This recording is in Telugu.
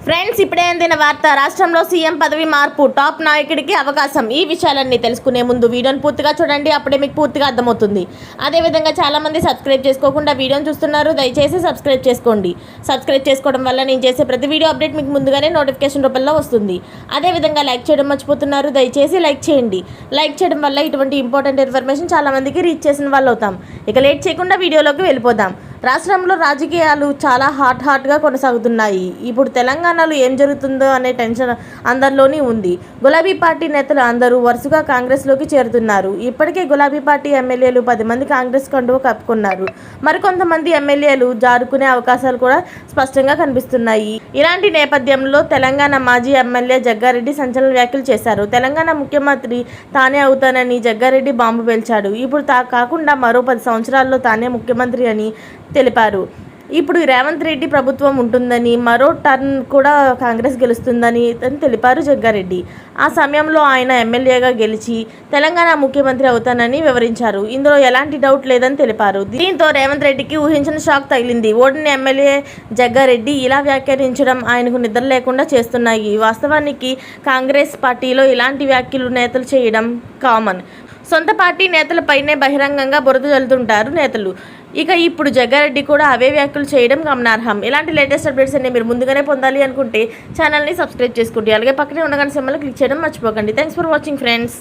ఫ్రెండ్స్, ఇప్పుడే అందిన వార్త. రాష్ట్రంలో సీఎం పదవి మార్పు, టాప్ నాయకుడికి అవకాశం. ఈ విషయాలన్నీ తెలుసుకునే ముందు వీడియోని పూర్తిగా చూడండి, అప్పుడే మీకు పూర్తిగా అర్థమవుతుంది. అదేవిధంగా చాలామంది సబ్స్క్రైబ్ చేసుకోకుండా వీడియోని చూస్తున్నారు, దయచేసి సబ్స్క్రైబ్ చేసుకోండి. సబ్స్క్రైబ్ చేసుకోవడం వల్ల నేను చేసే ప్రతి వీడియో అప్డేట్ మీకు ముందుగానే నోటిఫికేషన్ రూపంలో వస్తుంది. అదేవిధంగా లైక్ చేయడం మర్చిపోతున్నారు, దయచేసి లైక్ చేయండి. లైక్ చేయడం వల్ల ఇటువంటి ఇంపార్టెంట్ ఇన్ఫర్మేషన్ చాలామందికి రీచ్ చేసిన వాళ్ళు అవుతాం. ఇక లేట్ చేయకుండా వీడియోలోకి వెళ్ళిపోదాం. రాష్ట్రంలో రాజకీయాలు చాలా హాట్గా కొనసాగుతున్నాయి. ఇప్పుడు తెలంగాణలో ఏం జరుగుతుందో అనే టెన్షన్ అందరిలోని ఉంది. గులాబీ పార్టీ నేతలు అందరూ వరుసగా కాంగ్రెస్లోకి చేరుతున్నారు. ఇప్పటికే గులాబీ పార్టీ ఎమ్మెల్యేలు 10 మంది కాంగ్రెస్ కండువ కప్పుకున్నారు. మరికొంతమంది ఎమ్మెల్యేలు జారుకునే అవకాశాలు కూడా స్పష్టంగా కనిపిస్తున్నాయి. ఇలాంటి నేపథ్యంలో తెలంగాణ మాజీ ఎమ్మెల్యే జగ్గారెడ్డి సంచలన వ్యాఖ్యలు చేశారు. తెలంగాణ ముఖ్యమంత్రి తానే అవుతానని జగ్గారెడ్డి బాంబు పేల్చాడు. ఇప్పుడు కాకుండా మరో 10 సంవత్సరాల్లో తానే ముఖ్యమంత్రి అని తెలిపారు. ఇప్పుడు రేవంత్ రెడ్డి ప్రభుత్వం ఉంటుందని, మరో టర్న్ కూడా కాంగ్రెస్ గెలుస్తుందని తెలిపారు జగ్గారెడ్డి. ఆ సమయంలో ఆయన ఎమ్మెల్యేగా గెలిచి తెలంగాణ ముఖ్యమంత్రి అవుతానని వివరించారు. ఇందులో ఎలాంటి డౌట్ లేదని తెలిపారు. దీంతో రేవంత్ రెడ్డికి ఊహించిన షాక్ తగిలింది. ఓడిన ఎమ్మెల్యే జగ్గారెడ్డి ఇలా వ్యాఖ్యానించడం ఆయనకు నిద్ర లేకుండా చేస్తున్నాయి. వాస్తవానికి కాంగ్రెస్ పార్టీలో ఇలాంటి వ్యాఖ్యలు నేతలు చేయడం కామన్. సొంత పార్టీ నేతలపైనే బహిరంగంగా బురద జల్లుతుంటారు నేతలు. ఇక ఇప్పుడు జగ్గారెడ్డి కూడా అవే వ్యాఖ్యలు చేయడం గమనార్హం. ఇలాంటి లేటెస్ట్ అప్డేట్స్ అన్ని మీరు ముందుగానే పొందాలి అనుకుంటే ఛానల్ని సబ్స్క్రైబ్ చేసుకోండి. అలాగే పక్కనే ఉన్న గంట సింబల్ క్లిక్ చేయడం మర్చిపోకండి. Thanks for watching friends.